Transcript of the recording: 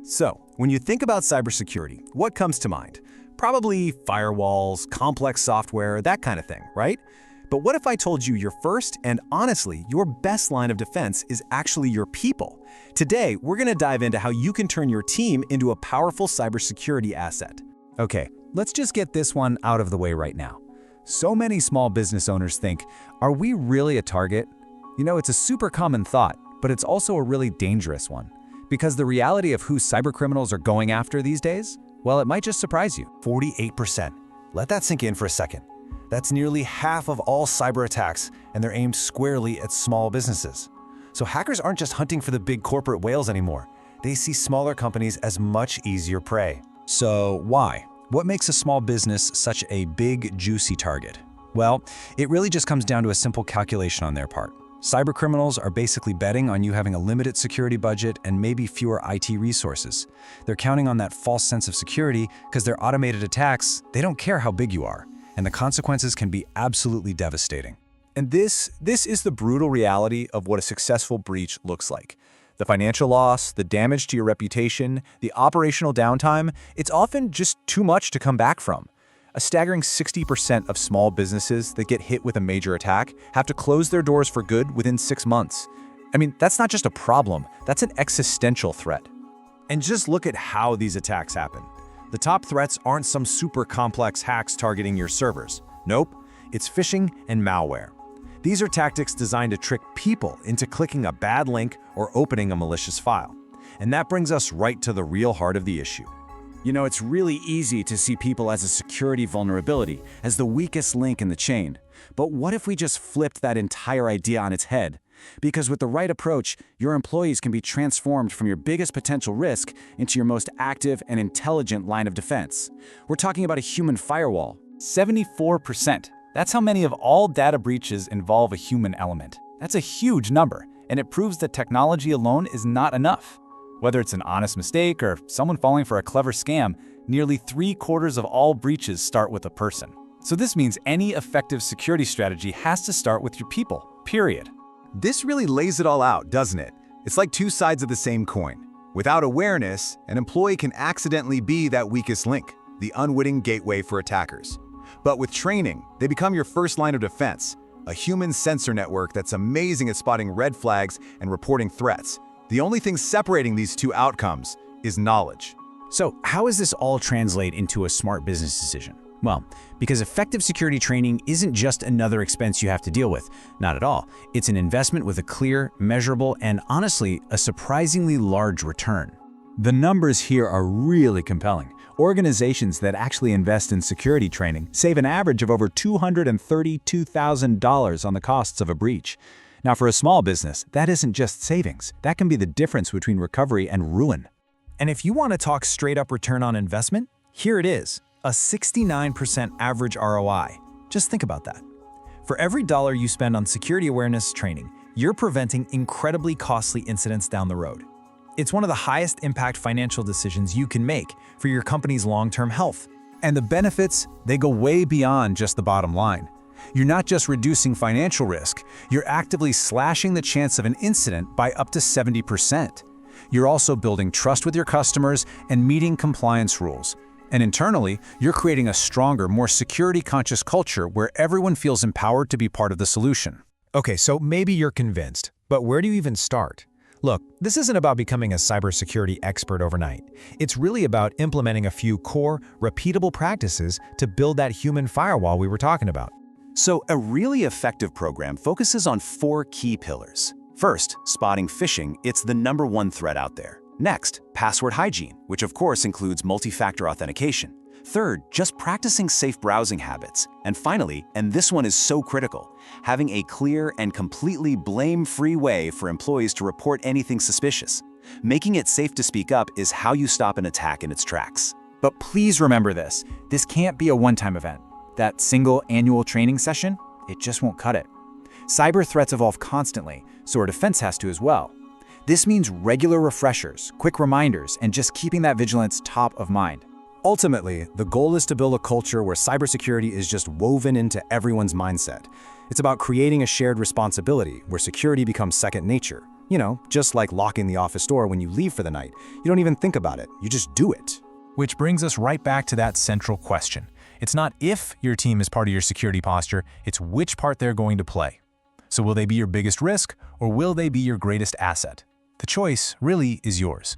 So, when you think about cybersecurity, what comes to mind? Probably firewalls, complex software, that kind of thing, right? But what if I told you your first and honestly, your best line of defense is actually your people? Today, we're going to dive into how you can turn your team into a powerful cybersecurity asset. Okay, let's just get this one out of the way right now. So many small business owners think, are we really a target? You know, it's a super common thought, but it's also a really dangerous one. Because the reality of who cybercriminals are going after these days, well, it might just surprise you. 48%. Let that sink in for a second. That's nearly half of all cyber attacks, and they're aimed squarely at small businesses. So hackers aren't just hunting for the big corporate whales anymore. They see smaller companies as much easier prey. So why? What makes a small business such a big, juicy target? Well, it really just comes down to a simple calculation on their part. Cybercriminals are basically betting on you having a limited security budget and maybe fewer IT resources. They're counting on that false sense of security because their automated attacks, they don't care how big you are, and the consequences can be absolutely devastating. And this is the brutal reality of what a successful breach looks like. The financial loss, the damage to your reputation, the operational downtime, it's often just too much to come back from. A staggering 60% of small businesses that get hit with a major attack have to close their doors for good within 6 months. I mean, that's not just a problem, that's an existential threat. And just look at how these attacks happen. The top threats aren't some super complex hacks targeting your servers. Nope, it's phishing and malware. These are tactics designed to trick people into clicking a bad link or opening a malicious file. And that brings us right to the real heart of the issue. You know, it's really easy to see people as a security vulnerability, as the weakest link in the chain. But what if we just flipped that entire idea on its head? Because with the right approach, your employees can be transformed from your biggest potential risk into your most active and intelligent line of defense. We're talking about a human firewall. 74%. That's how many of all data breaches involve a human element. That's a huge number, and it proves that technology alone is not enough. Whether it's an honest mistake or someone falling for a clever scam, nearly 3/4 of all breaches start with a person. So this means any effective security strategy has to start with your people, period. This really lays it all out, doesn't it? It's like two sides of the same coin. Without awareness, an employee can accidentally be that weakest link, the unwitting gateway for attackers. But with training, they become your first line of defense, a human sensor network that's amazing at spotting red flags and reporting threats. The only thing separating these two outcomes is knowledge. So how does this all translate into a smart business decision? Well, because effective security training isn't just another expense you have to deal with. Not at all. It's an investment with a clear, measurable, and honestly, a surprisingly large return. The numbers here are really compelling. Organizations that actually invest in security training save an average of over $232,000 on the costs of a breach. Now, for a small business, that isn't just savings. That can be the difference between recovery and ruin. And if you want to talk straight up return on investment, here it is, a 69% average ROI. Just think about that. For every dollar you spend on security awareness training, you're preventing incredibly costly incidents down the road. It's one of the highest impact financial decisions you can make for your company's long-term health. And the benefits, they go way beyond just the bottom line. You're not just reducing financial risk, you're actively slashing the chance of an incident by up to 70%. You're also building trust with your customers and meeting compliance rules. And internally, you're creating a stronger, more security-conscious culture where everyone feels empowered to be part of the solution. Okay, so maybe you're convinced, but where do you even start? Look, this isn't about becoming a cybersecurity expert overnight. It's really about implementing a few core, repeatable practices to build that human firewall we were talking about. So a really effective program focuses on 4 key pillars. First, spotting phishing, it's the #1 threat out there. Next, password hygiene, which of course includes multi-factor authentication. Third, just practicing safe browsing habits. And finally, and this one is so critical, having a clear and completely blame-free way for employees to report anything suspicious. Making it safe to speak up is how you stop an attack in its tracks. But please remember this can't be a one-time event. That single annual training session, it just won't cut it. Cyber threats evolve constantly, so our defense has to as well. This means regular refreshers, quick reminders, and just keeping that vigilance top of mind. Ultimately, the goal is to build a culture where cybersecurity is just woven into everyone's mindset. It's about creating a shared responsibility where security becomes second nature, You know, just like locking the office door when you leave for the night. You don't even think about it, you just do it. Which brings us right back to that central question. It's not if your team is part of your security posture, it's which part they're going to play. So will they be your biggest risk, or will they be your greatest asset? The choice really is yours.